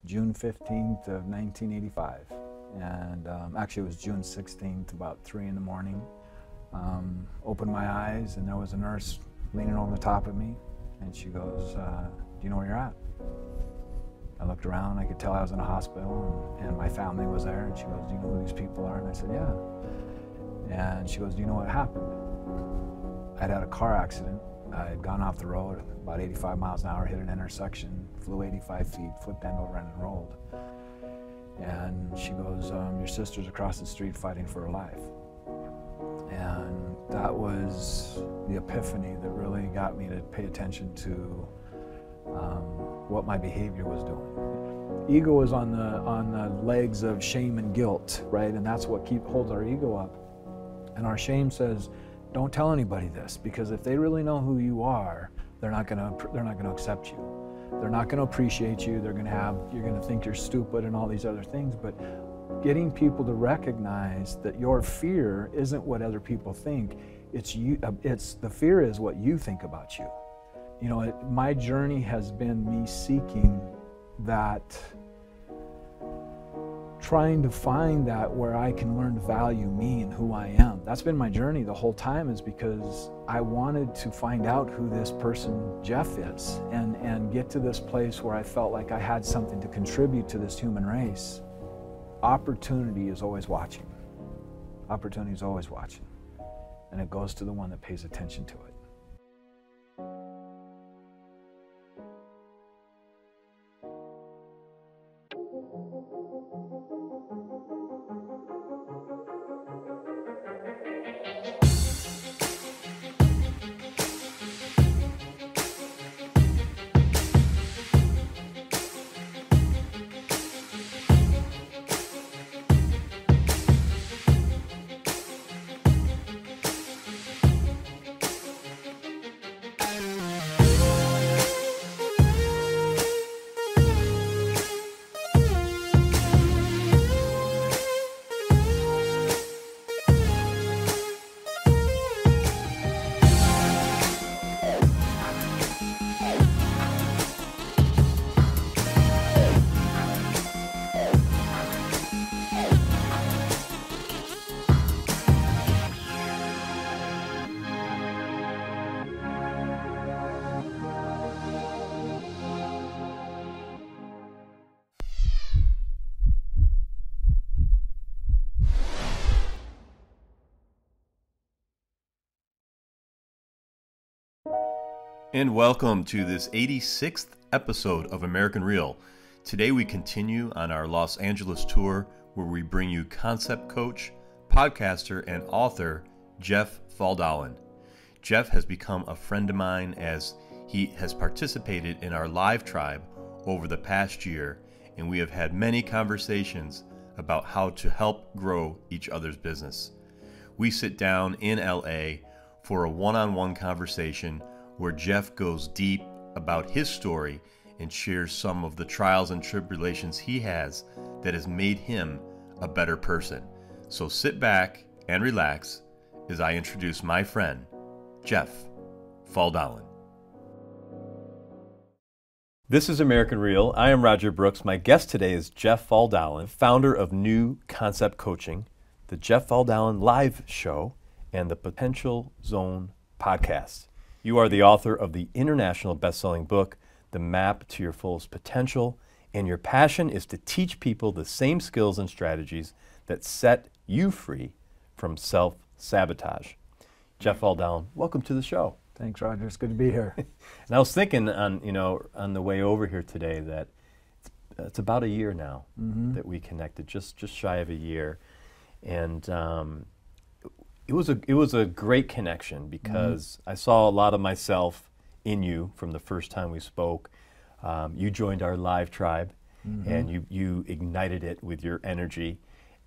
June 15th of 1985. And actually it was June 16th, about 3 in the morning. Opened my eyes and there was a nurse leaning over the top of me. And she goes, do you know where you're at? I looked around, I could tell I was in a hospital and my family was there. And she goes, do you know who these people are? And I said, yeah. And she goes, do you know what happened? I'd had a car accident. I had gone off the road about 85 miles an hour, hit an intersection, flew 85 feet, foot bent over and rolled. And she goes, your sister's across the street fighting for her life. And that was the epiphany that really got me to pay attention to what my behavior was doing. Ego is on the legs of shame and guilt, right? And that's what holds our ego up. And our shame says, don't tell anybody this, because if they really know who you are, they're not gonna accept you. They're not gonna appreciate you. You're gonna think you're stupid and all these other things. But getting people to recognize that your fear isn't what other people think. The fear is what you think about you. You know, my journey has been me seeking that, trying to find that where I can learn to value me and who I am. That's been my journey the whole time, is because I wanted to find out who this person Jeff is and get to this place where I felt like I had something to contribute to this human race. Opportunity is always watching. Opportunity is always watching. And it goes to the one that pays attention to it. And welcome to this 86th episode of American Real. Today we continue on our Los Angeles tour, where we bring you concept coach, podcaster, and author Jeff Faldalen. Jeff has become a friend of mine as he has participated in our live tribe over the past year, and we have had many conversations about how to help grow each other's business. We sit down in LA for a one-on-one conversation where Jeff goes deep about his story and shares some of the trials and tribulations he has that has made him a better person. So sit back and relax as I introduce my friend, Jeff Faldalen. This is American Real. I am Roger Brooks. My guest today is Jeff Faldalen, founder of New Concept Coaching, the Jeff Faldalen Live Show, and the Potential Zone podcast. You are the author of the international best-selling book, The Map to Your Fullest Potential, and your passion is to teach people the same skills and strategies that set you free from self-sabotage. Jeff Faldalen, welcome to the show. Thanks, Roger. It's good to be here. And I was thinking on the way over here today that it's about a year now that we connected, just shy of a year, and it was a great connection because I saw a lot of myself in you from the first time we spoke. You joined our live tribe, and you ignited it with your energy.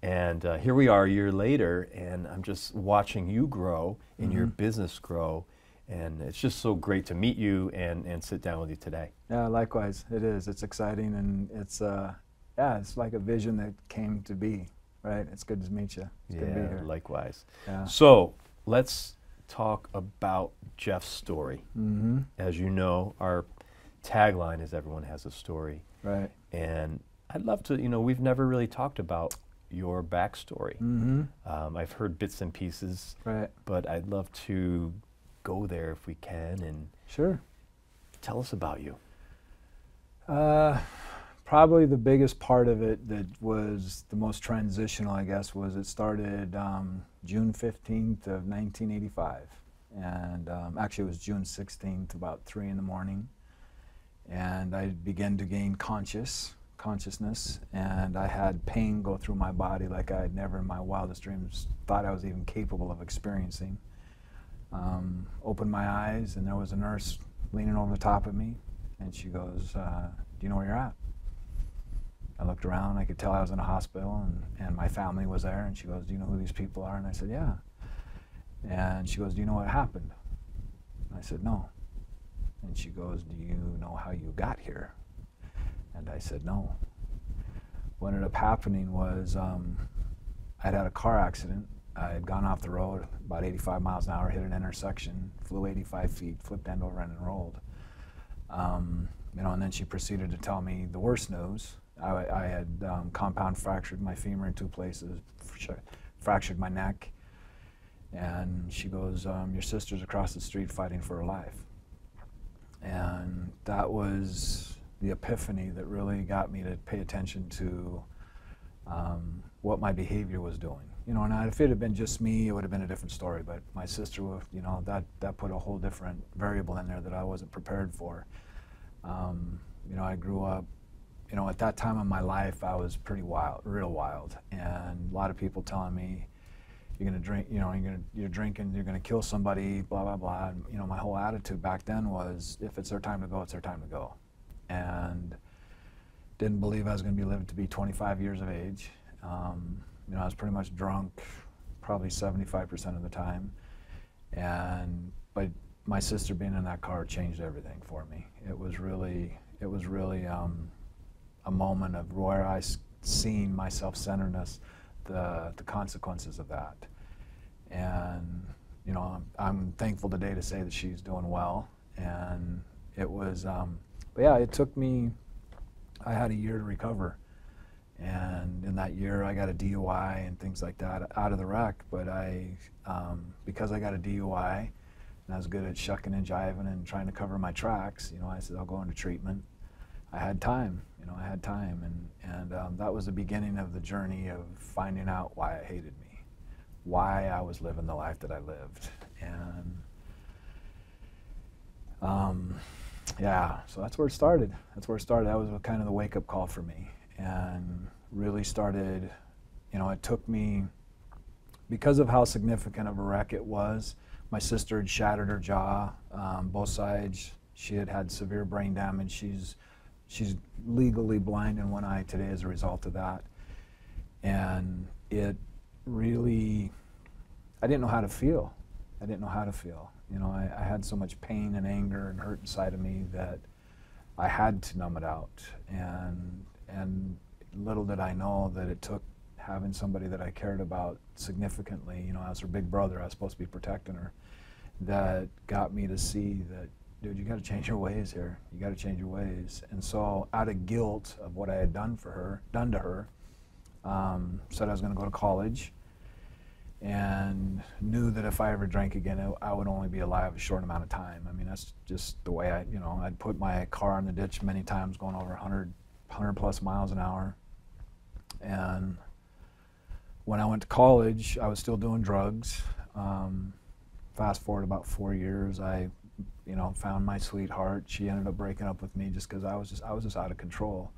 And here we are a year later, and I'm just watching you grow and your business grow. And it's just so great to meet you and sit down with you today. Yeah, likewise. It is. It's exciting, and it's like a vision that came to be. Right, it's good to meet you. It's good to be here. Likewise. Yeah. So let's talk about Jeff's story. As you know, our tagline is "Everyone has a story." Right. And I'd love to, we've never really talked about your backstory. I've heard bits and pieces, Right. but I'd love to go there if we can and Sure. tell us about you. Probably the biggest part of it that was the most transitional, I guess, was it started June 15th of 1985. And actually it was June 16th, about 3 in the morning. And I began to gain consciousness, and I had pain go through my body like I had never in my wildest dreams thought I was even capable of experiencing. Opened my eyes, and there was a nurse leaning over the top of me, and she goes, do you know where you're at? I looked around, I could tell I was in a hospital, and my family was there, and she goes, do you know who these people are? And I said, yeah. And she goes, do you know what happened? And I said, no. And she goes, do you know how you got here? And I said, no. What ended up happening was I'd had a car accident. I had gone off the road about 85 miles an hour, hit an intersection, flew 85 feet, flipped end over end and rolled. And then she proceeded to tell me the worst news. I had compound fractured my femur in 2 places, fractured my neck, and she goes, your sister's across the street fighting for her life. And that was the epiphany that really got me to pay attention to what my behavior was doing. And if it had been just me, it would have been a different story, but my sister, that put a whole different variable in there that I wasn't prepared for. I grew up, at that time in my life, I was pretty wild, real wild, and a lot of people telling me, you're gonna drink, you're drinking, you're gonna kill somebody, blah, blah, blah. And, my whole attitude back then was, if it's their time to go, it's their time to go. And didn't believe I was gonna be living to be 25 years of age. I was pretty much drunk, probably 75% of the time. But my sister being in that car changed everything for me. It was really a moment of where I seen my self-centeredness, the consequences of that. And, I'm thankful today to say that she's doing well. And it was, but yeah, it took me, I had a year to recover. And in that year, I got a DUI and things like that out of the wreck. But because I got a DUI, and I was good at shucking and jiving and trying to cover my tracks, I said, I'll go into treatment. I had time, and that was the beginning of the journey of finding out why it hated me, why I was living the life that I lived. And yeah, so that's where it started. That was kind of the wake-up call for me. And really started, it took me, because of how significant of a wreck it was, my sister had shattered her jaw, both sides. She had had severe brain damage. She's legally blind in one eye today as a result of that. And it really, I didn't know how to feel. I had so much pain and anger and hurt inside of me that I had to numb it out. And little did I know that it took having somebody that I cared about significantly, as her big brother, I was supposed to be protecting her, that got me to see that, dude, you got to change your ways here. You got to change your ways. And so out of guilt of what I had done to her, said I was going to go to college, and knew that if I ever drank again, I would only be alive a short amount of time. I mean, that's just the way I'd put my car in the ditch many times, going over 100 plus miles an hour. And when I went to college, I was still doing drugs. Fast forward about 4 years, I found my sweetheart. She ended up breaking up with me just because I was just out of control.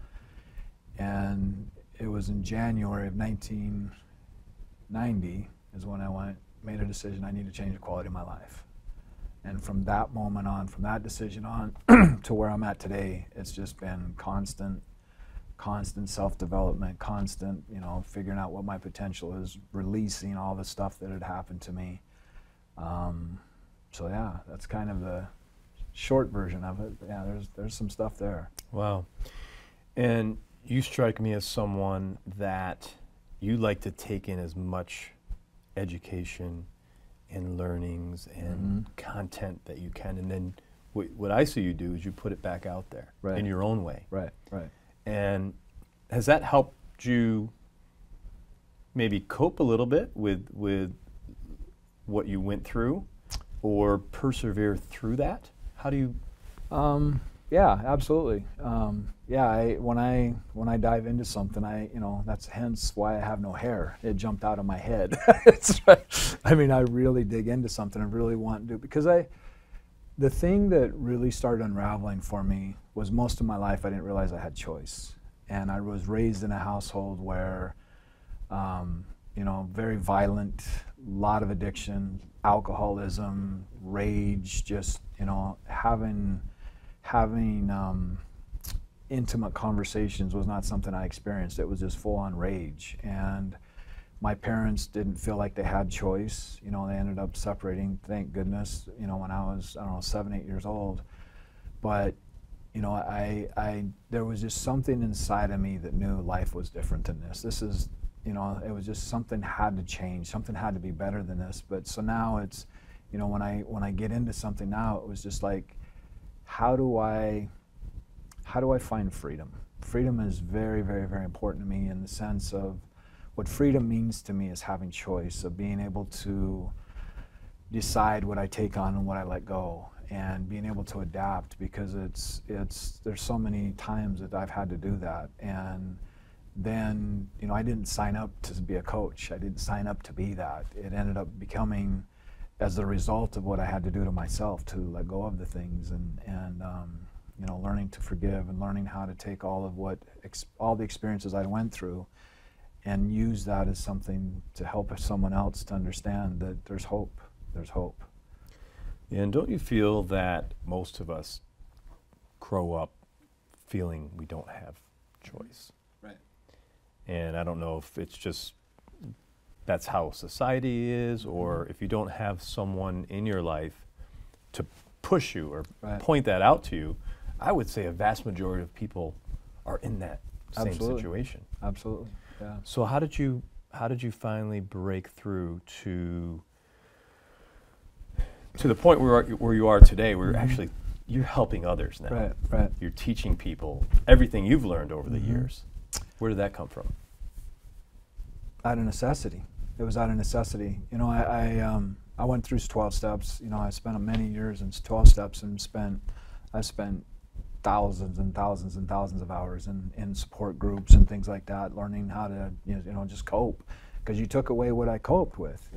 And it was in January of 1990 is when I made a decision I need to change the quality of my life. And from that moment on, from that decision on to where I'm at today, it's just been constant self-development, constant, figuring out what my potential is, releasing all the stuff that had happened to me. So yeah, that's kind of the short version of it. But yeah, there's some stuff there. Wow. And you strike me as someone that you like to take in as much education and learnings and content that you can, and then what I see you do is you put it back out there in your own way. Right. And has that helped you maybe cope a little bit with what you went through, or persevere through that? How do you? Yeah, absolutely. When I dive into something, that's hence why I have no hair. It jumped out of my head. I mean, I really dig into something. I really want to do, because the thing that really started unraveling for me was, most of my life I didn't realize I had choice. And I was raised in a household where, very violent, lot of addiction, alcoholism, rage, just, having intimate conversations was not something I experienced. It was just full-on rage. And my parents didn't feel like they had choice. They ended up separating, thank goodness, when I was, 7, 8 years old. But, there was just something inside of me that knew life was different than this. This is, it was just something had to change. Something had to be better than this. But so now it's, when I get into something now, it was just like, how do I find freedom? Freedom is very, very, very important to me, in the sense of what freedom means to me is having choice, of being able to decide what I take on and what I let go, and being able to adapt, because there's so many times that I've had to do that. And then, I didn't sign up to be a coach. I didn't sign up to be that. It ended up becoming as the result of what I had to do to myself to let go of the things, and learning to forgive, and learning how to take all the experiences I went through and use that as something to help someone else to understand that there's hope. There's hope. And don't you feel that most of us grow up feeling we don't have choice? Right. And I don't know if it's just that's how society is, or if you don't have someone in your life to push you or point that out to you. I would say a vast majority of people are in that same situation. Absolutely. Yeah. So how did you finally break through to the point where you are today, where actually you're helping others now? Right. You're teaching people everything you've learned over the years. Where did that come from? Out of necessity. It was out of necessity. I went through 12 steps. I spent many years in 12 steps, and I spent thousands and thousands and thousands of hours in support groups and things like that, learning how to just cope, because you took away what I coped with.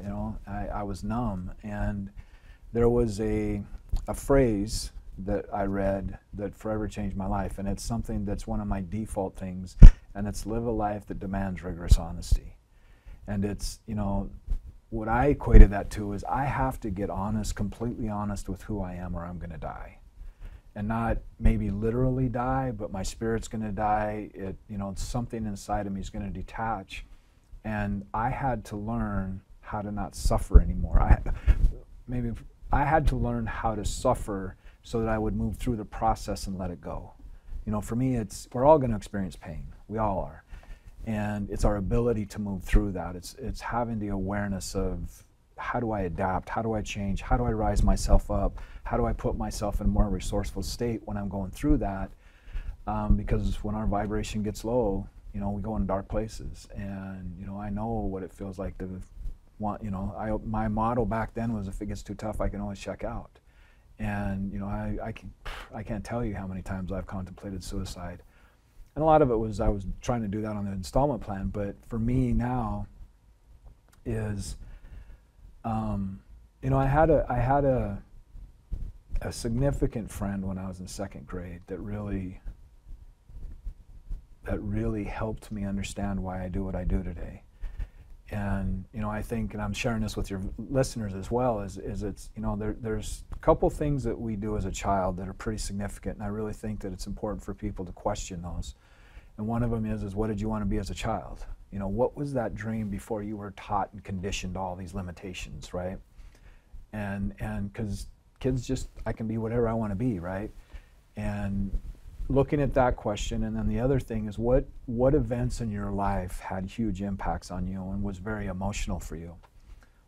I was numb. And there was a phrase that I read that forever changed my life, and it's something that's one of my default things, and it's live a life that demands rigorous honesty. And it's, what I equated that to is, I have to get honest, completely honest with who I am, or I'm going to die. And not maybe literally die, but my spirit's going to die. Something inside of me is going to detach. And I had to learn how to not suffer anymore. I had to learn how to suffer so that I would move through the process and let it go. For me, we're all going to experience pain. We all are. And it's our ability to move through that. It's having the awareness of, how do I adapt? How do I change? How do I rise myself up? How do I put myself in a more resourceful state when I'm going through that? Because when our vibration gets low, we go in dark places. And, I know what it feels like to want, my motto back then was, if it gets too tough, I can always check out. And, I can't tell you how many times I've contemplated suicide. And a lot of it was, I was trying to do that on the installment plan. But for me now is, I had a significant friend when I was in 2nd grade that really helped me understand why I do what I do today. And I think, and I'm sharing this with your listeners as well, is it's there's a couple things that we do as a child that are pretty significant, and I really think that it's important for people to question those. And one of them is what did you want to be as a child? What was that dream before you were taught and conditioned all these limitations, right? And because kids just, I can be whatever I want to be, right? And looking at that question, and then the other thing is what events in your life had huge impacts on you and was very emotional for you?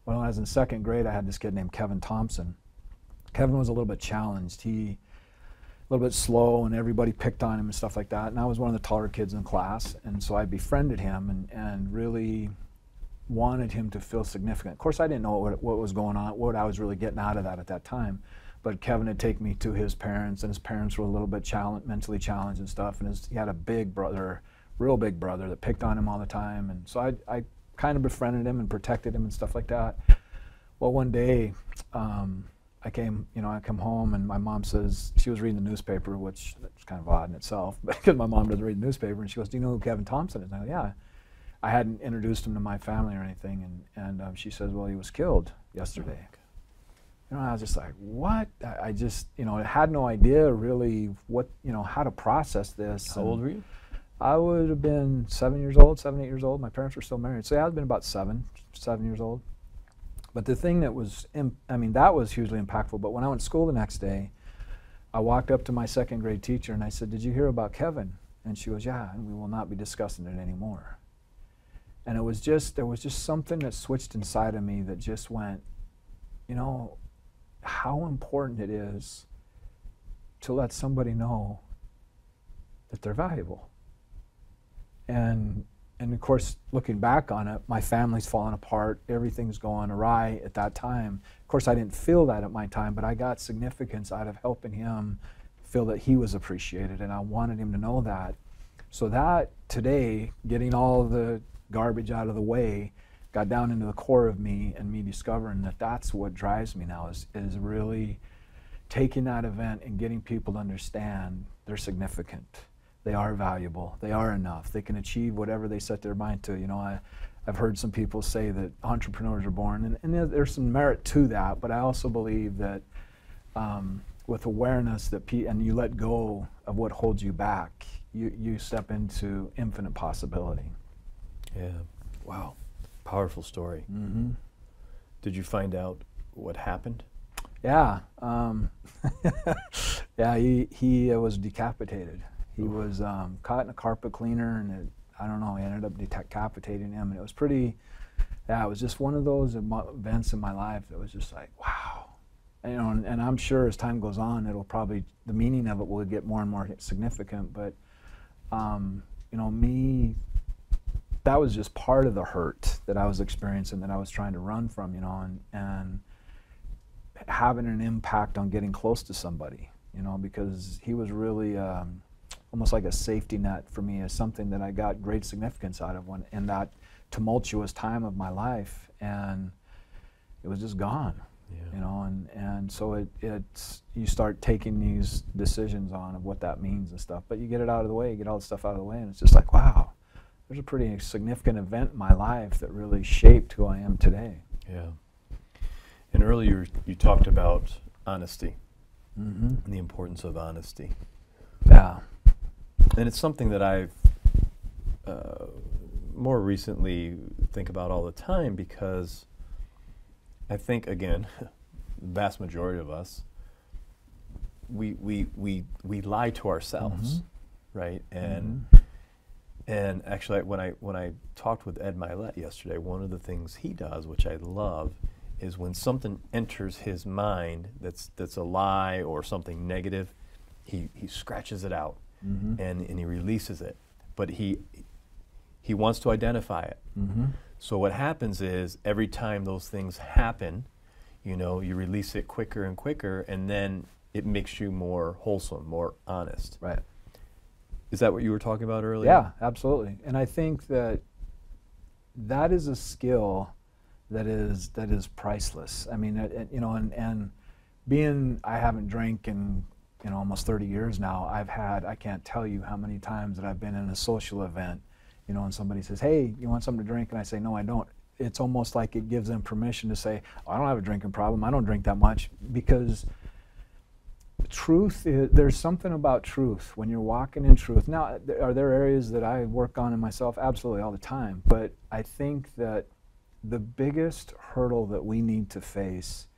When I was in 2nd grade, I had this kid named Kevin Thompson. Kevin was a little bit challenged. He little bit slow, and everybody picked on him and stuff like that. And I was one of the taller kids in class, and so I befriended him and really wanted him to feel significant. Of course, I didn't know what was going on, what I was really getting out of that at that time. But Kevin had taken me to his parents, and his parents were a little bit mentally challenged and stuff. And he had a big brother, real big brother, that picked on him all the time. And so I kind of befriended him and protected him and stuff like that. Well, one day, I come home, and my mom says, she was reading the newspaper, which is kind of odd in itself, but because my mom doesn't read the newspaper, and she goes, "Do you know who Kevin Thompson is?" And I go, "Yeah." I hadn't introduced him to my family or anything, and she says, "Well, he was killed yesterday." I was just like, "What?" I just, I had no idea really what, how to process this. How old were you? I would have been 7, 8 years old. My parents were still married, so yeah, I would have been about 7 years old. But the thing that was, that was hugely impactful. But when I went to school the next day, I walked up to my second grade teacher and I said, "Did you hear about Kevin?" And she goes, "Yeah, and we will not be discussing it anymore." And there was just something that switched inside of me that just went, how important it is to let somebody know that they're valuable. And of course, looking back on it, my family's fallen apart, everything's going awry at that time. Of course, I didn't feel that at my time, but I got significance out of helping him feel that he was appreciated, and I wanted him to know that. So that today, getting all the garbage out of the way, got down into the core of me, and me discovering that that's what drives me now, is really taking that event and getting people to understand they're significant. They are valuable. They are enough. They can achieve whatever they set their mind to. I've heard some people say that entrepreneurs are born, and there's some merit to that, but I also believe that with awareness and you let go of what holds you back, you step into infinite possibility. Yeah. Wow. Powerful story. Mm-hmm. Did you find out what happened? Yeah. Yeah, he was decapitated. He was caught in a carpet cleaner, and I don't know, he ended up decapitating him. And it was it was just one of those events in my life that was just like, wow. And I'm sure as time goes on, the meaning of it will get more and more significant. But, that was just part of the hurt that I was experiencing, that I was trying to run from, and having an impact on getting close to somebody, because he was really almost like a safety net for me, as something that I got great significance out of in that tumultuous time of my life, and it was just gone. Yeah. And so you start taking these decisions of what that means and stuff, but you get it out of the way, you get all the stuff out of the way, and it's just like, wow, there's a pretty significant event in my life that really shaped who I am today. Yeah. And earlier you talked about honesty, mm-hmm. and the importance of honesty. Yeah. And it's something that I've more recently think about all the time, because I think, again, the vast majority of us, we lie to ourselves, mm-hmm. right? And actually, when I talked with Ed Milet yesterday, one of the things he does, which I love, is when something enters his mind that's a lie or something negative, he scratches it out, mm-hmm. and he releases it. But he wants to identify it. Mm-hmm. So what happens is, every time those things happen, you release it quicker and quicker, and then it makes you more wholesome, more honest. Right. Is that what you were talking about earlier? Yeah, absolutely. And I think that is a skill that is priceless. I mean, and being, I haven't drank in almost 30 years now. I can't tell you how many times that I've been in a social event, and somebody says, "Hey, you want something to drink?" And I say, "No, I don't." It's almost like it gives them permission to say, "Oh, I don't have a drinking problem. I don't drink that much," because there's something about truth when you're walking in truth. Now, are there areas that I work on in myself? Absolutely, all the time. But I think that the biggest hurdle that we need to face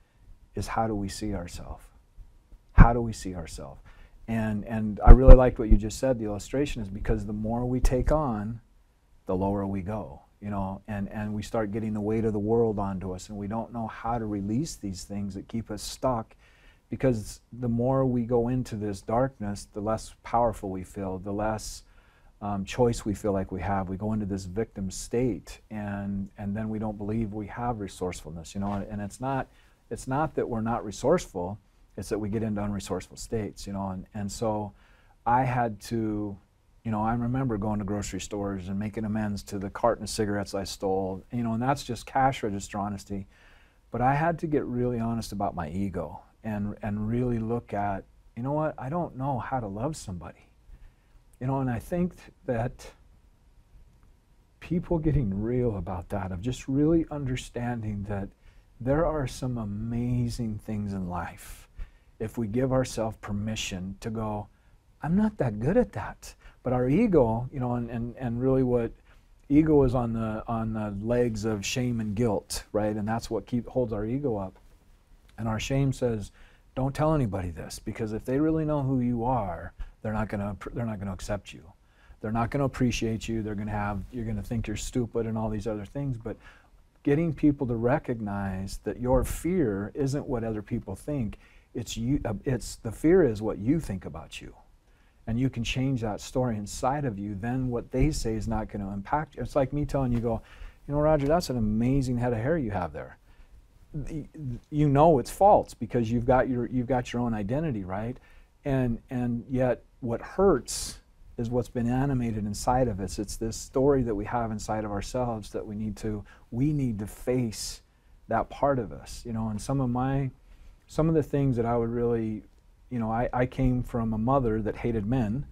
is, how do we see ourselves? How do we see ourselves? And I really liked what you just said. The illustration is, because the more we take on, the lower we go. And we start getting the weight of the world onto us, and we don't know how to release these things that keep us stuck because the more we go into this darkness, the less powerful we feel, the less choice we feel like we have. We go into this victim state, and then we don't believe we have resourcefulness, you know. And it's not that we're not resourceful, it's that we get into unresourceful states, you know. And so I had to, you know, I remember going to grocery stores and making amends to the carton of cigarettes I stole, you know, and that's just cash register honesty. But I had to get really honest about my ego and really look at, you know what, I don't know how to love somebody. You know, and I think that people getting real about that, of just really understanding that there are some amazing things in life if we give ourselves permission to go, I'm not that good at that. But our ego, you know, and really what ego is on the legs of shame and guilt, right? And that's what holds our ego up. And our shame says, don't tell anybody this, because if they really know who you are, they're not gonna accept you. They're not gonna appreciate you. You're gonna think you're stupid and all these other things. But getting people to recognize that your fear isn't what other people think. It's you. The fear is what you think about you, and you can change that story inside of you. Then what they say is not going to impact you. It's like me telling you, you know, Roger, that's an amazing head of hair you have there. You know it's false because you've got your own identity, right? And yet what hurts is what's been animated inside of us. It's this story that we have inside of ourselves that we need to face that part of us, you know. And some of the things that I would really, you know, I came from a mother that hated men,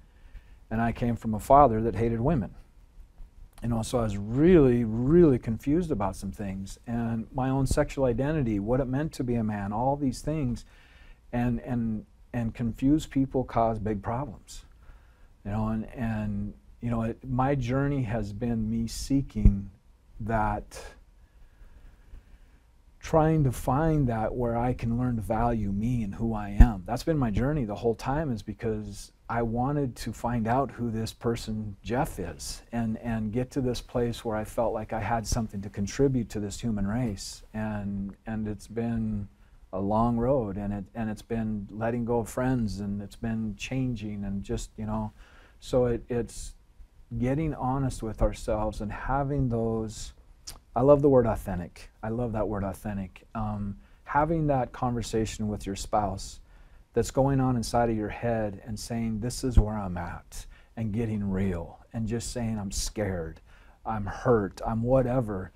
and I came from a father that hated women. You know, so I was really, really confused about some things, and my own sexual identity, what it meant to be a man, all these things, and confused people cause big problems. You know, and you know, my journey has been me seeking that, trying to find that where I can learn to value me and who I am. That's been my journey the whole time, is because I wanted to find out who this person Jeff is, and get to this place where I felt like I had something to contribute to this human race. And it's been a long road, and it's been letting go of friends, and it's been changing, and just, you know, so it's getting honest with ourselves and having those. I love the word authentic. I love that word authentic. Having that conversation with your spouse that's going on inside of your head and saying, this is where I'm at, and getting real, and just saying, I'm scared, I'm hurt, I'm whatever.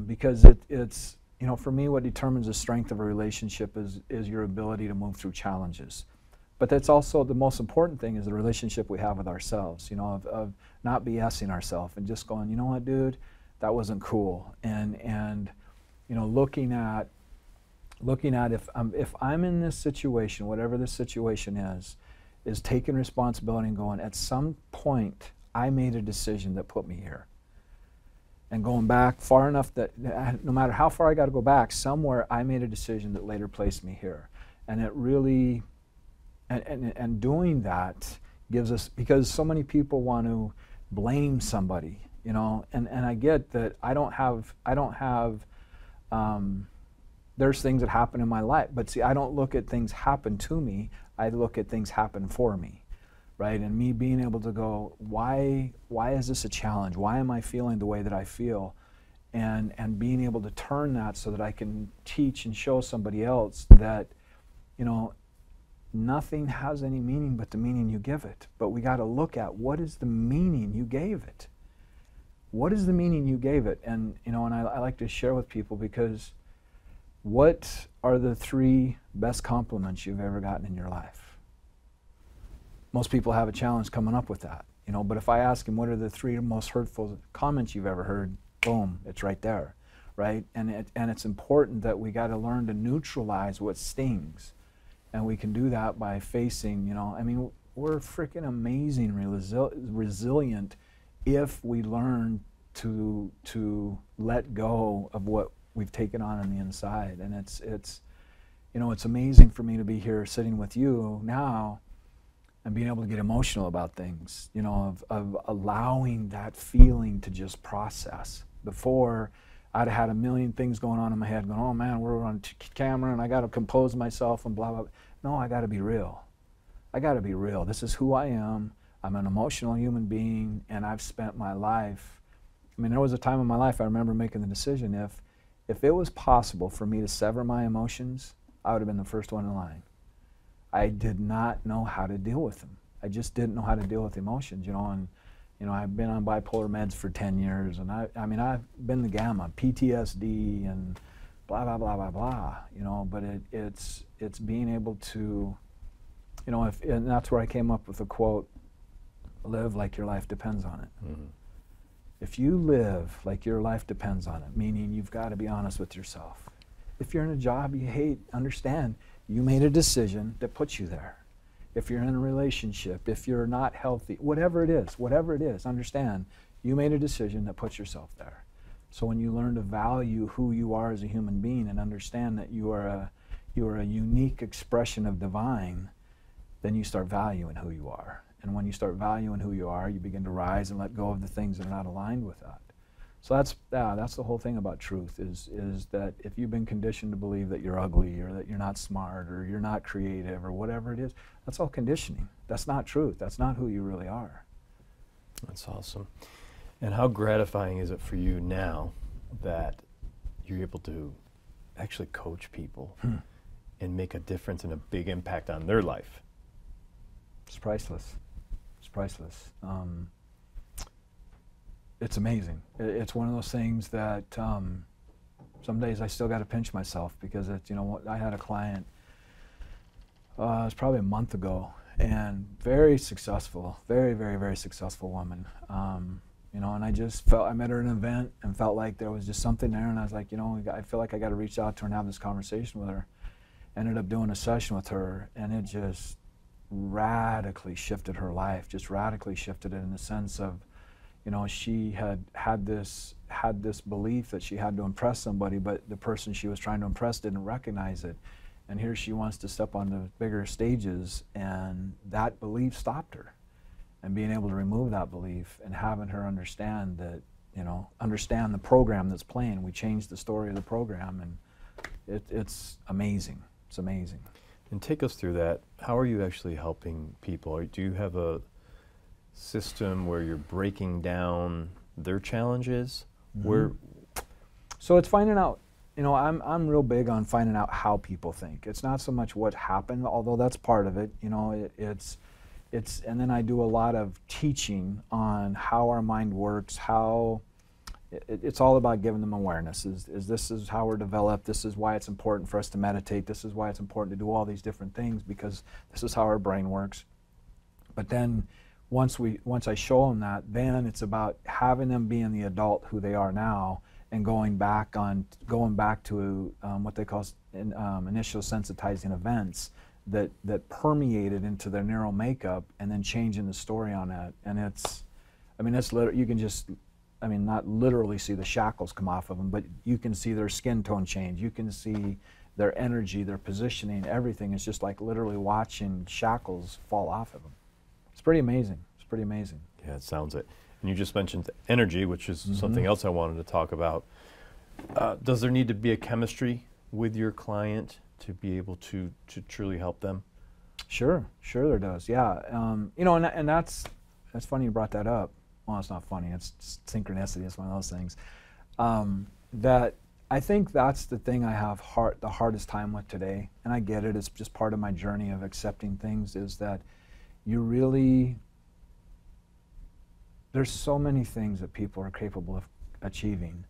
Because it's, you know, for me, what determines the strength of a relationship is your ability to move through challenges. But that's also the most important thing, is the relationship we have with ourselves, you know, of not BSing ourselves and just going, you know what, dude, that wasn't cool. And you know, looking at if I'm in this situation, whatever this situation is taking responsibility and going, at some point I made a decision that put me here. And going back far enough that no matter how far I got to go back, somewhere I made a decision that later placed me here. And it really, and doing that gives us, because so many people want to blame somebody, you know, and I get that I don't have, there's things that happen in my life, but see, I don't look at things happen to me, I look at things happen for me, right? And me being able to go, why is this a challenge? Why am I feeling the way that I feel? And being able to turn that so that I can teach and show somebody else that, you know, nothing has any meaning but the meaning you give it. But we got to look at, what is the meaning you gave it? What is the meaning you gave it? And, you know, and I like to share with people, because what are the 3 best compliments you've ever gotten in your life? Most people have a challenge coming up with that, you know, but if I ask them, what are the 3 most hurtful comments you've ever heard? Boom, it's right there, right? And it's important that we got to learn to neutralize what stings. And we can do that by facing, you know, I mean, we're freaking amazing, resilient, if we learn to let go of what we've taken on the inside. And it's you know, it's amazing for me to be here sitting with you now and being able to get emotional about things, you know, of allowing that feeling to just process. Before, I'd have had a million things going on in my head, going, oh man, we're on camera and I got to compose myself and blah, blah, blah. No, I got to be real. I got to be real. This is who I am. I'm an emotional human being, and I've spent my life. I mean, there was a time in my life I remember making the decision, if it was possible for me to sever my emotions, I would have been the first one in line. I did not know how to deal with them. I just didn't know how to deal with emotions, and I've been on bipolar meds for 10 years, and I mean, I've been the gamma, PTSD and blah, blah, blah, blah, blah, but it's being able to, and that's where I came up with the quote, live like your life depends on it. Mm-hmm. If you live like your life depends on it, meaning you've got to be honest with yourself. If you're in a job you hate, understand you made a decision that puts you there. If you're in a relationship, if you're not healthy, whatever it is, understand you made a decision that puts yourself there. So when you learn to value who you are as a human being and understand that you are a unique expression of divine, then you start valuing who you are. And when you start valuing who you are, you begin to rise and let go of the things that are not aligned with that. So that's the whole thing about truth, is that if you've been conditioned to believe that you're ugly or that you're not smart or you're not creative or whatever it is, that's all conditioning. That's not truth. That's not who you really are. That's awesome. And how gratifying is it for you now that you're able to actually coach people and make a difference and a big impact on their life? It's priceless. It's priceless. It's amazing. It's one of those things that some days I still got to pinch myself, because it's, I had a client, it was probably a month ago, and very successful, very, very, very successful woman. And I just felt, I met her at an event and felt like there was just something there, and I was like, I feel like I got to reach out to her and have this conversation with her. Ended up doing a session with her, and it just radically shifted her life, just radically shifted it in the sense of, she had this belief that she had to impress somebody, but the person she was trying to impress didn't recognize it. And here she wants to step on the bigger stages, and that belief stopped her. And being able to remove that belief and having her understand that, understand the program that's playing. We changed the story of the program, and it's amazing. It's amazing. And take us through that. How are you actually helping people? Or do you have a system where you're breaking down their challenges? Mm-hmm. So it's finding out, I'm real big on finding out how people think. It's not so much what happened, although that's part of it. And then I do a lot of teaching on how our mind works, how it's all about giving them awareness. This is how we're developed. This is why it's important for us to meditate. This is why it's important to do all these different things, because this is how our brain works. But then once I show them that, then it's about having them being the adult who they are now, and going back to what they call initial sensitizing events that permeated into their neural makeup, and then changing the story on that. And it's literally, you can just, not literally see the shackles come off of them, but you can see their skin tone change. You can see their energy, their positioning, everything. It's just like literally watching shackles fall off of them. It's pretty amazing. It's pretty amazing. Yeah, it sounds it. And you just mentioned energy, which is something else I wanted to talk about. Does there need to be a chemistry with your client to be able to truly help them? Sure there does. Yeah, and that's funny you brought that up. Well, it's not funny. It's synchronicity. It's one of those things. That I think that's the thing I have the hardest time with today, and I get it. It's just part of my journey of accepting things. Is that there's so many things that people are capable of achieving,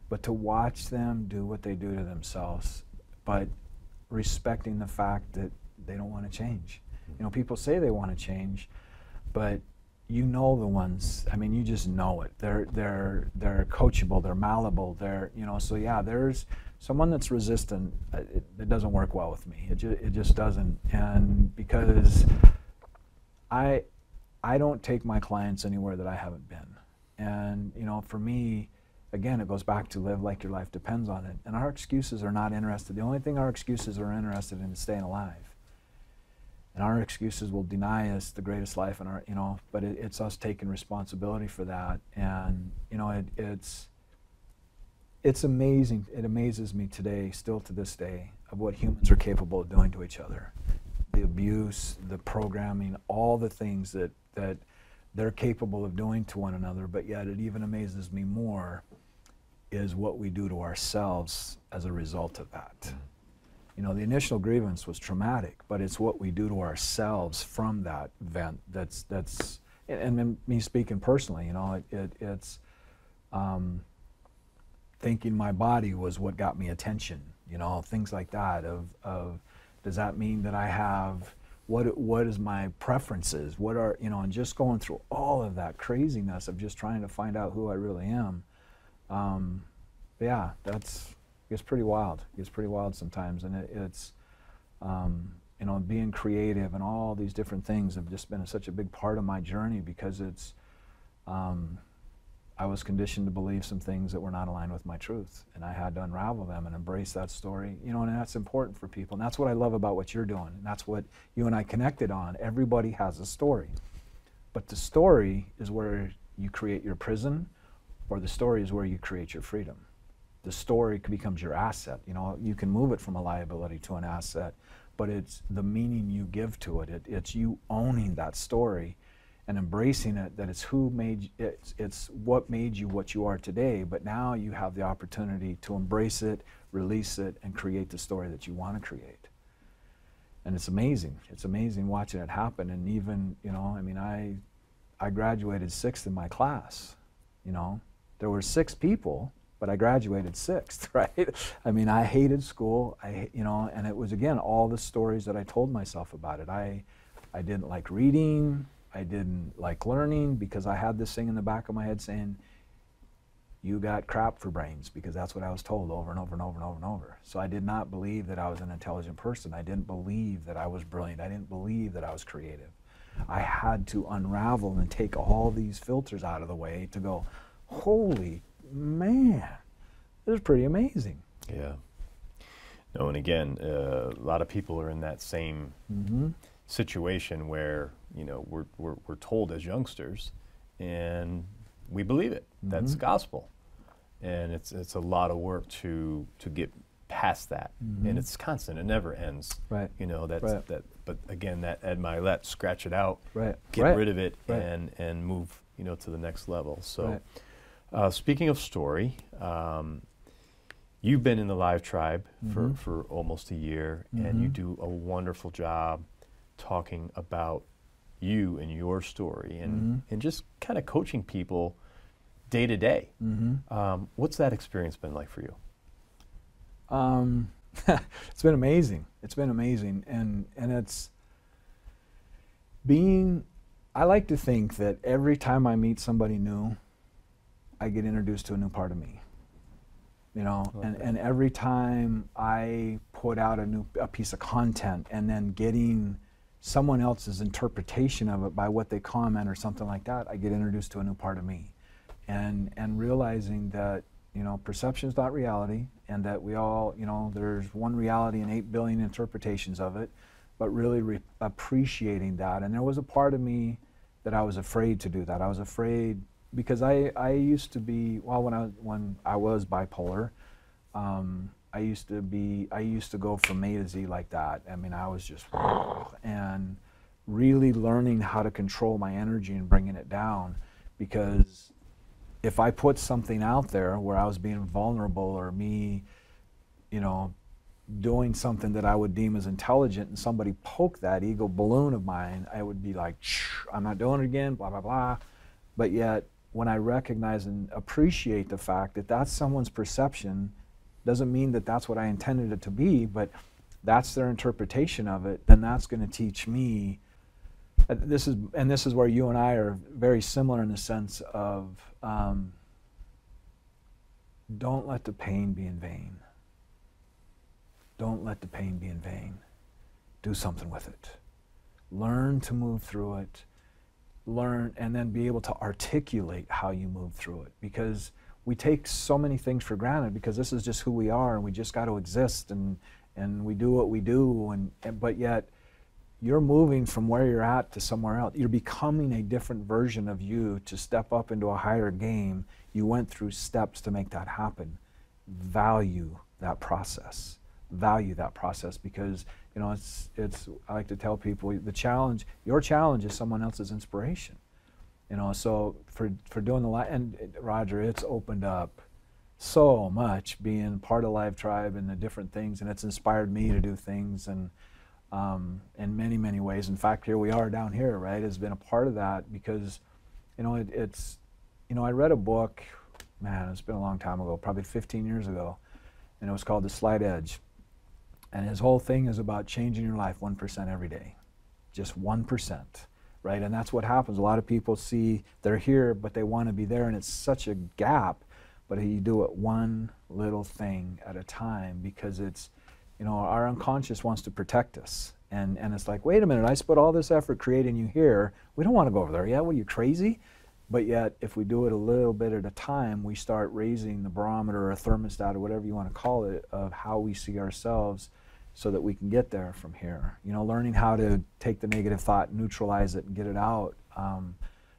but to watch them do what they do to themselves, but respecting the fact that they don't want to change. People say they want to change, but the ones, you just know it. They're coachable, they're malleable, so yeah, there's someone that's resistant. It doesn't work well with me. It just doesn't. And because I don't take my clients anywhere that I haven't been. And for me, again, it goes back to live like your life depends on it. And our excuses are not interested. The only thing our excuses are interested in is staying alive. And our excuses will deny us the greatest life in our, but it's us taking responsibility for that. And, it's amazing. It amazes me today, still to this day, of what humans are capable of doing to each other. The abuse, the programming, all the things that they're capable of doing to one another, but yet it even amazes me more is what we do to ourselves as a result of that. You know, the initial grievance was traumatic, but it's what we do to ourselves from that event that's and me speaking personally, you know, it's thinking my body was what got me attention, you know, things like that of does that mean that I have, what is my preferences, what are, you know, and just going through all of that craziness of just trying to find out who I really am. Yeah, it's pretty wild. It's pretty wild sometimes, and it's you know, being creative and all these different things have just been such a big part of my journey, because it's I was conditioned to believe some things that were not aligned with my truth, and I had to unravel them and embrace that story, you know, and that's important for people, and that's what I love about what you're doing, and that's what you and I connected on. Everybody has a story, but the story is where you create your prison, or the story is where you create your freedom. The story becomes your asset. You know, you can move it from a liability to an asset, but it's the meaning you give to it. It's you owning that story and embracing it, that it's who made it's what made you what you are today, but now you have the opportunity to embrace it, release it, and create the story that you want to create. And it's amazing. It's amazing watching it happen. And even, you know, I mean, I graduated 6th in my class, you know. There were 6 people, but I graduated 6th, right? I mean, I hated school, you know, and it was, again, all the stories that I told myself about it. I didn't like reading, I didn't like learning, because I had this thing in the back of my head saying, you got crap for brains, because that's what I was told over and over and over and over and over. So I did not believe that I was an intelligent person. I didn't believe that I was brilliant. I didn't believe that I was creative. I had to unravel and take all these filters out of the way to go, holy man, this is pretty amazing. Yeah. No, and again, a lot of people are in that same situation where, you know, we're told as youngsters, and we believe it. That's gospel, and it's a lot of work to get past that, and it's constant. It never ends. Right. You know, that's that. But again, that Ed Milet, scratch it out. Right. Get rid of it, and move, you know, to the next level. So. Speaking of story, you've been in the Live Tribe for almost a year, and you do a wonderful job talking about you and your story, and just kind of coaching people day to day. What's that experience been like for you? It's been amazing. It's been amazing, and it's being, I like to think that every time I meet somebody new, I get introduced to a new part of me, you know, and every time I put out a piece of content, and then getting someone else's interpretation of it by what they comment or something like that, I get introduced to a new part of me, and realizing that, you know, perception is not reality, and that we all, you know, there's one reality and 8 billion interpretations of it, but really appreciating that. And there was a part of me that I was afraid to do that. I was afraid, because I used to be, well, when I was bipolar, I used to go from A to Z like that. I mean, I was just, and really learning how to control my energy and bringing it down, because if I put something out there where I was being vulnerable, or me, you know, doing something that I would deem as intelligent, and somebody poked that ego balloon of mine, I would be like, I'm not doing it again, blah, blah, blah. But yet, when I recognize and appreciate the fact that that's someone's perception, doesn't mean that that's what I intended it to be, but that's their interpretation of it, then that's going to teach me. This is where you and I are very similar in the sense of don't let the pain be in vain. Don't let the pain be in vain. Do something with it. Learn to move through it. Learn, and then be able to articulate how you move through it, because we take so many things for granted, because this is just who we are, and we just got to exist, and we do what we do, but yet you're moving from where you're at to somewhere else. You're becoming a different version of you to step up into a higher game. You went through steps to make that happen, value that process. Value that process, because it's I like to tell people, your challenge is someone else's inspiration. So for doing and Roger, it's opened up so much being part of Live Tribe and the different things, and it's inspired me to do things, and in many, many ways. In fact, here we are down here, right? Has been a part of that, because I read a book, man, it's been a long time ago, probably 15 years ago, and it was called The Slight Edge. And his whole thing is about changing your life 1% every day, just 1%, right? And that's what happens. A lot of people see they're here, but they want to be there, and it's such a gap. But you do it one little thing at a time, because it's, our unconscious wants to protect us. And it's like, wait a minute, I spent all this effort creating you here. We don't want to go over there yet. What, are you crazy? But yet, if we do it a little bit at a time, we start raising the barometer or a thermostat or whatever you want to call it of how we see ourselves, so that we can get there from here. Learning how to take the negative thought, neutralize it, and get it out.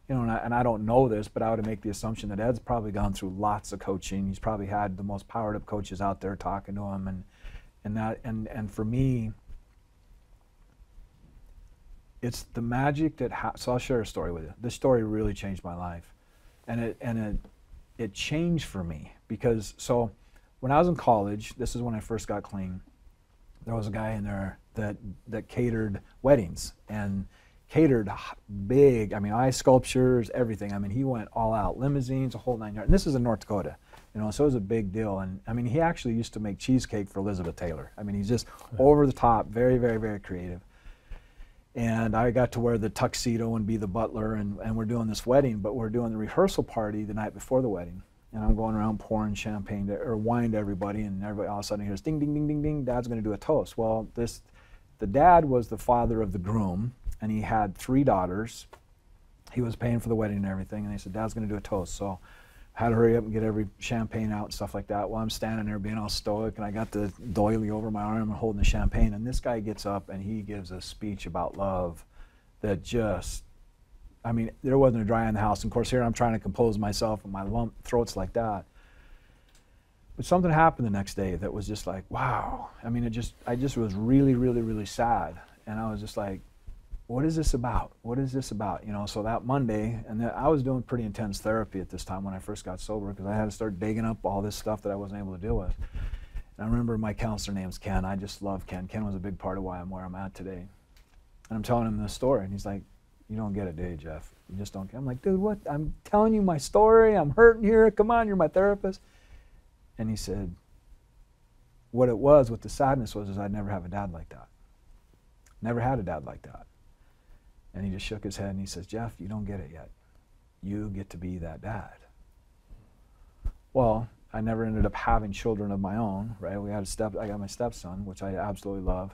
And I don't know this, but I would make the assumption that Ed's probably gone through lots of coaching. He's probably had the most powered up coaches out there talking to him, and for me, it's the magic that so I'll share a story with you. This story really changed my life, and it changed for me, because so when I was in college, this is when I first got clean. There was a guy in there that catered weddings and catered big, ice sculptures, everything. He went all out, limousines, a whole 9 yards. And this is in North Dakota, so it was a big deal. And he actually used to make cheesecake for Elizabeth Taylor. He's just over the top, very, very, very creative. And I got to wear the tuxedo and be the butler, and we're doing this wedding, but we're doing the rehearsal party the night before the wedding. And I'm going around pouring champagne or wine to everybody, and everybody all of a sudden hears ding, ding, ding, ding, ding. Dad's going to do a toast. Well, the dad was the father of the groom, and he had 3 daughters. He was paying for the wedding and everything, and they said, Dad's going to do a toast. So I had to hurry up and get every champagne out and stuff like that. Well, I'm standing there being all stoic, and I got the doily over my arm and holding the champagne, and this guy gets up and he gives a speech about love that just, there wasn't a dry eye in the house. And of course, here I'm trying to compose myself, and my throat's like that. But something happened the next day that was just like, wow. I just was really, really, really sad. And I was just like, what is this about? What is this about? So that Monday, and I was doing pretty intense therapy at this time when I first got sober, because I had to start digging up all this stuff that I wasn't able to deal with. And I remember my counselor name's Ken. I just love Ken. Ken was a big part of why I'm where I'm at today. And I'm telling him this story, and he's like, you don't get it, do you, Jeff? You just don't get it. I'm like, dude, what? I'm telling you my story. I'm hurting here. Come on, you're my therapist. And he said, what it was, what the sadness was, is I'd never have a dad like that. Never had a dad like that. And he just shook his head and he says, Jeff, you don't get it yet. You get to be that dad. Well, I never ended up having children of my own, right? I got my stepson, which I absolutely love.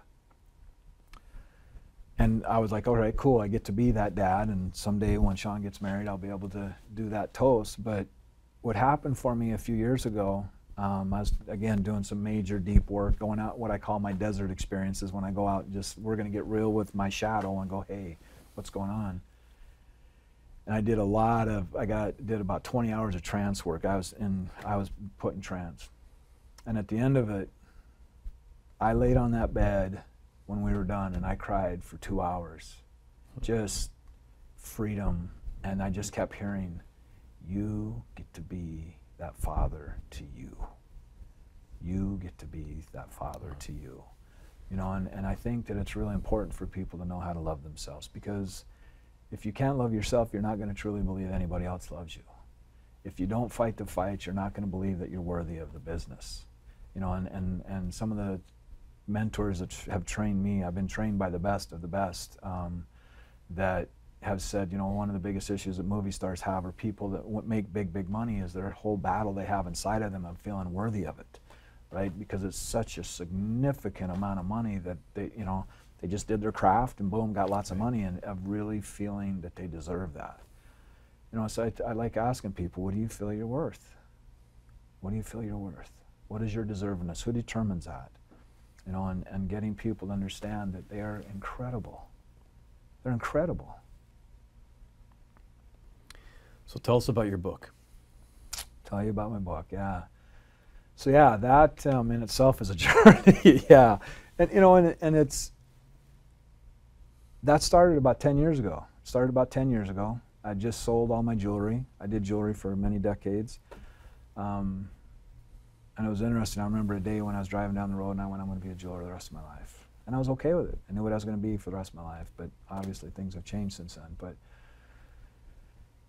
And I was like, all right, cool, I get to be that dad, and someday when Sean gets married, I'll be able to do that toast. But what happened for me a few years ago, I was, again, doing some major deep work, going out what I call my desert experiences, when I go out and we're going to get real with my shadow and go, hey, what's going on? And I did did about 20 hours of trance work. I was put in trance. And at the end of it, I laid on that bed when we were done, and I cried for 2 hours. Just freedom. And I just kept hearing, you get to be that father to you. You get to be that father to you. And I think that it's really important for people to know how to love themselves, because if you can't love yourself, you're not going to truly believe anybody else loves you. If you don't fight the fight, you're not going to believe that you're worthy of the business. And some of the mentors that have trained me, I've been trained by the best of the best, that have said, one of the biggest issues that movie stars have, or people that make big money, is their whole battle they have inside of them of feeling worthy of it, right? Because it's such a significant amount of money that they just did their craft and boom, got lots of money, and of really feeling that they deserve that. So I like asking people, what do you feel you're worth? What do you feel you're worth? What is your deservedness? Who determines that? And getting people to understand that they are incredible. They're incredible. So tell us about your book. Tell you about my book, yeah. So yeah, that in itself is a journey. Yeah, and you know, and that started about 10 years ago. I just sold all my jewelry. I did jewelry for many decades. And it was interesting. I remember a day when I was driving down the road and I went, I'm going to be a jeweler the rest of my life. And I was okay with it. I knew what I was going to be for the rest of my life, but obviously things have changed since then. But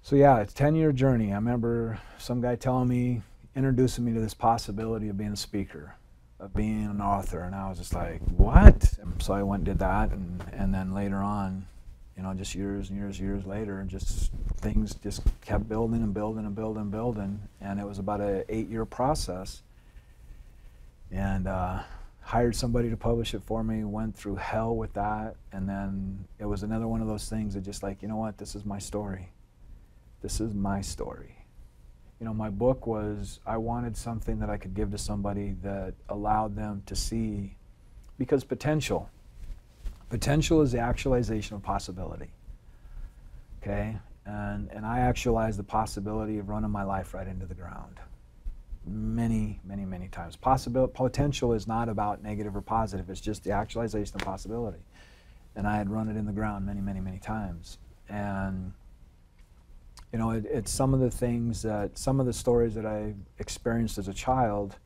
so yeah, it's a 10-year journey. I remember some guy telling me, introducing me to this possibility of being a speaker, of being an author, and I was just like, what? And so I went and did that, and then later on, you know, just years and years later, just things just kept building and building and building and building, and it was about an 8-year process. And hired somebody to publish it for me, went through hell with that, and then it was another one of those things that just like, you know what, this is my story. This is my story. You know, my book was, I wanted something that I could give to somebody that allowed them to see, because potential is the actualization of possibility, okay? And I actualized the possibility of running my life right into the ground. Many times. Potential is not about negative or positive, it's just the actualization of possibility. And I had run it in the ground many times. And you know, it's some of the things that, some of the stories that I experienced as a child,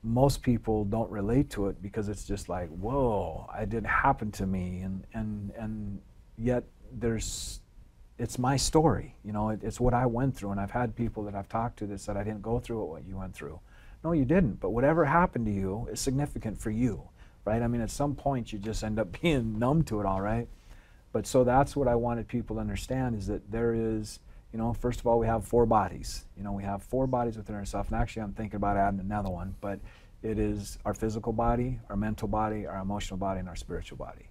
most people don't relate to it because it's just like, whoa, it didn't happen to me, and yet it's my story, you know, it's what I went through, and I've had people that I've talked to that said, I didn't go through what you went through. No, you didn't, but whatever happened to you is significant for you, right? I mean, at some point you just end up being numb to it all, right? But so that's what I wanted people to understand, is that there is, you know, first of all, we have 4 bodies. You know, we have 4 bodies within ourselves, and actually I'm thinking about adding another one, but it is our physical body, our mental body, our emotional body, and our spiritual body.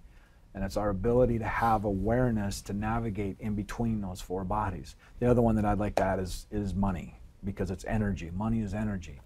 And it's our ability to have awareness to navigate in between those 4 bodies. The other one that I'd like to add is money, because it's energy. Money is energy.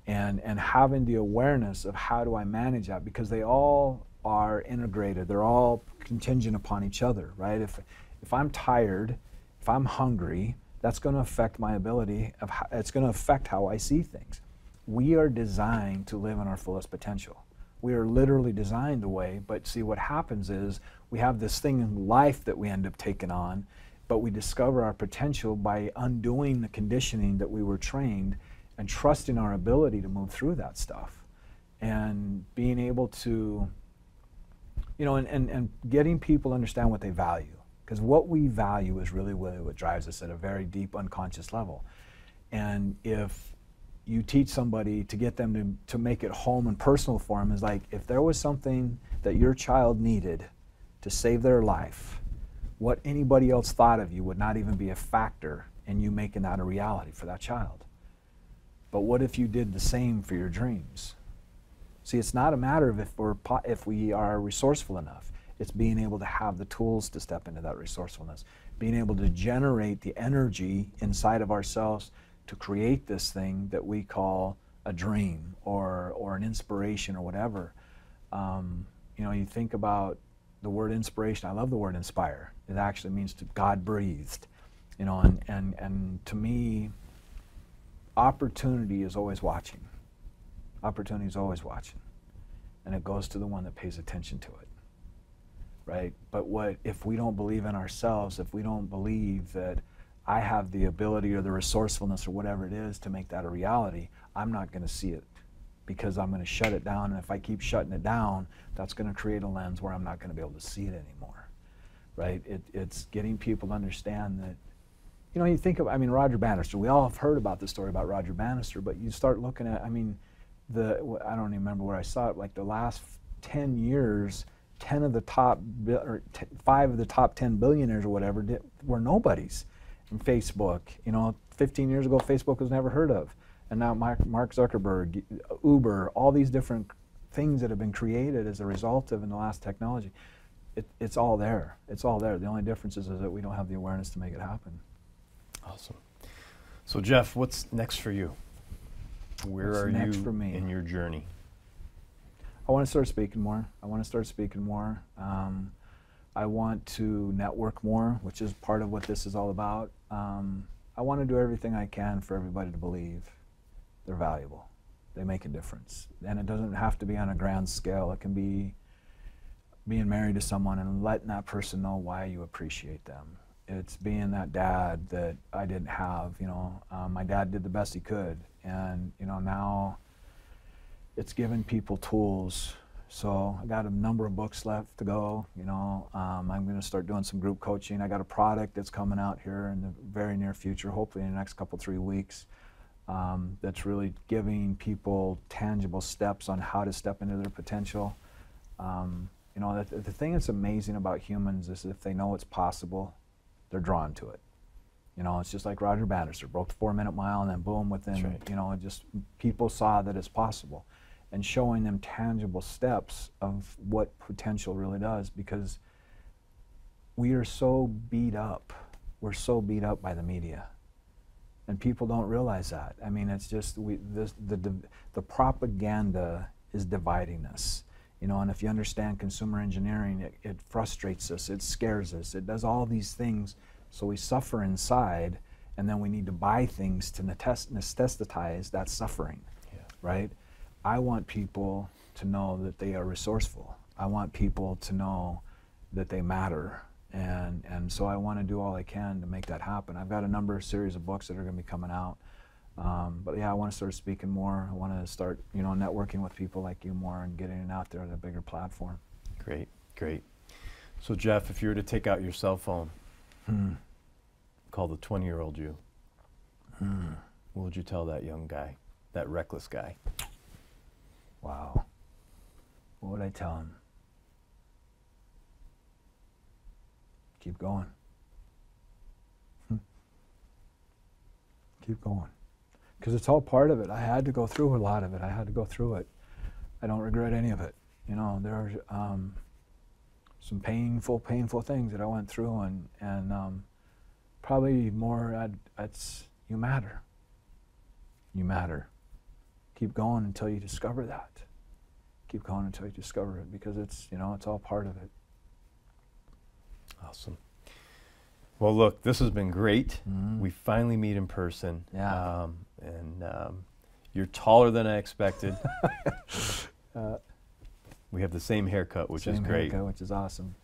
And having the awareness of how do I manage that, because they all are integrated. They're all contingent upon each other, right? If I'm tired, if I'm hungry, that's going to affect my ability, it's going to affect how I see things. We are designed to live in our fullest potential. We are literally designed the way, but see what happens is we have this thing in life that we end up taking on, but we discover our potential by undoing the conditioning that we were trained and trusting our ability to move through that stuff and being able to, you know, and getting people to understand what they value. Because what we value is really what drives us at a very deep unconscious level. And if you teach somebody to get them to make it home and personal for them, is like, if there was something that your child needed to save their life, what anybody else thought of you would not even be a factor in you making that a reality for that child. But what if you did the same for your dreams? See, it's not a matter of if we are resourceful enough. It's being able to have the tools to step into that resourcefulness, being able to generate the energy inside of ourselves to create this thing that we call a dream or an inspiration or whatever. You know, you think about the word inspiration. I love the word inspire. It actually means to God breathed. You know, and to me, opportunity is always watching. Opportunity is always watching. And it goes to the one that pays attention to it. Right? But what if we don't believe in ourselves, if we don't believe that I have the ability or the resourcefulness or whatever it is to make that a reality, I'm not going to see it, because I'm going to shut it down. And if I keep shutting it down, that's going to create a lens where I'm not going to be able to see it anymore. Right? It's getting people to understand that, you know, you think of, I mean, Roger Bannister, we all have heard about the story about Roger Bannister, but you start looking at, I mean, I don't even remember where I saw it, like the last 10 years, 10 of the top, or 5 of the top 10 billionaires or whatever were nobodies in Facebook. You know, 15 years ago, Facebook was never heard of. And now Mark Zuckerberg, Uber, all these different things that have been created as a result of in the last technology, it's all there. It's all there. The only difference is that we don't have the awareness to make it happen. Awesome. So Jeff, what's next for you? Where are you in your journey? I want to start speaking more. I want to network more, which is part of what this is all about. I want to do everything I can for everybody to believe. they're valuable. They make a difference. And it doesn't have to be on a grand scale. It can be being married to someone and letting that person know why you appreciate them. It's being that dad that I didn't have, you know. My dad did the best he could, and, you know, now it's giving people tools. So I got a number of books left to go, you know. I'm going to start doing some group coaching. I got a product that's coming out here in the very near future, hopefully in the next couple, 3 weeks, that's really giving people tangible steps on how to step into their potential. You know, the thing that's amazing about humans is if they know it's possible, they're drawn to it. You know, it's just like Roger Bannister broke the 4-minute mile, and then boom, within, right, you know, just people saw that it's possible. And showing them tangible steps of what potential really does, because we are so beat up. We're so beat up by the media. And people don't realize that. I mean, it's just, the propaganda is dividing us. You know, and if you understand consumer engineering, it frustrates us, it scares us, it does all these things, so we suffer inside, and then we need to buy things to anesthetize that suffering, yeah, right? I want people to know that they are resourceful. I want people to know that they matter, and so I want to do all I can to make that happen. I've got a series of books that are going to be coming out. But yeah, I want to start speaking more. I want to start, you know, networking with people like you more and getting it out there at a bigger platform. Great, great. So Jeff, if you were to take out your cell phone, call the 20-year-old you, what would you tell that young guy, that reckless guy? Wow. What would I tell him? Keep going. Keep going. Because it's all part of it. I had to go through a lot of it. I had to go through it. I don't regret any of it. You know, there are some painful things that I went through, and probably more, it's you matter. You matter. Keep going until you discover that. Keep going until you discover it, because it's, you know, it's all part of it. Awesome. Well, look, this has been great. We finally meet in person. Yeah. You're taller than I expected. We have the same haircut, which is great. Haircut, which is awesome.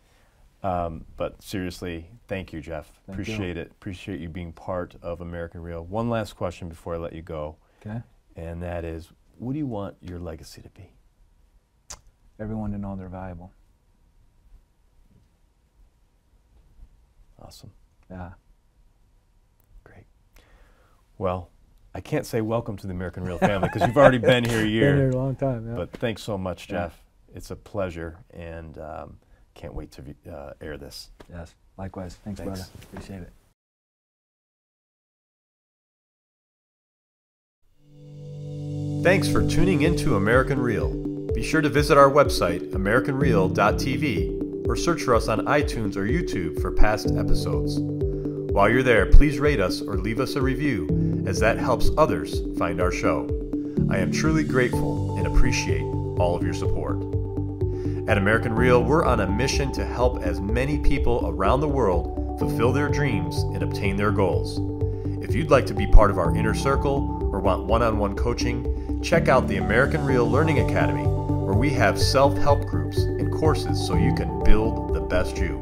But seriously, thank you, Jeff. Appreciate it. Appreciate you being part of American Real. One last question before I let you go. Okay. And that is, what do you want your legacy to be? Everyone to know they're valuable. Awesome. Yeah. Great. Well, I can't say welcome to the American Real family because you've already been here a year. Been here a long time, yeah. But thanks so much, Jeff. Yeah. It's a pleasure, and can't wait to air this. Yes, likewise. Thanks, brother. Appreciate it. Thanks for tuning into American Real. Be sure to visit our website, americanreal.tv, or search for us on iTunes or YouTube for past episodes. While you're there, please rate us or leave us a review, as that helps others find our show. I am truly grateful and appreciate all of your support. At American Real, we're on a mission to help as many people around the world fulfill their dreams and obtain their goals. If you'd like to be part of our inner circle or want one-on-one coaching, check out the American Real Learning Academy, where we have self-help groups and courses so you can build the best you.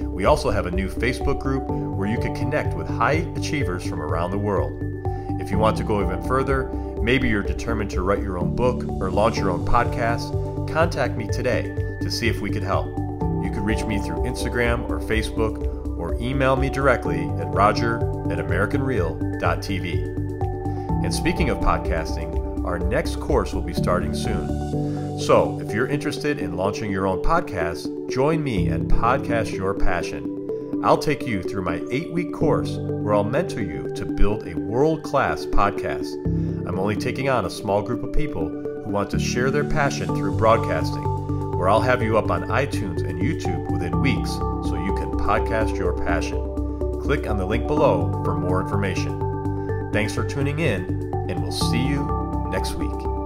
We also have a new Facebook group where you can connect with high achievers from around the world. If you want to go even further, maybe you're determined to write your own book or launch your own podcast, contact me today to see if we could help. You can reach me through Instagram or Facebook, or email me directly at roger@americanreal.tv. And speaking of podcasting, our next course will be starting soon. So if you're interested in launching your own podcast, join me and Podcast Your Passion. I'll take you through my 8-week course where I'll mentor you to build a world-class podcast. I'm only taking on a small group of people who want to share their passion through broadcasting, where I'll have you up on iTunes and YouTube within weeks so you can podcast your passion. Click on the link below for more information. Thanks for tuning in, and we'll see you next week.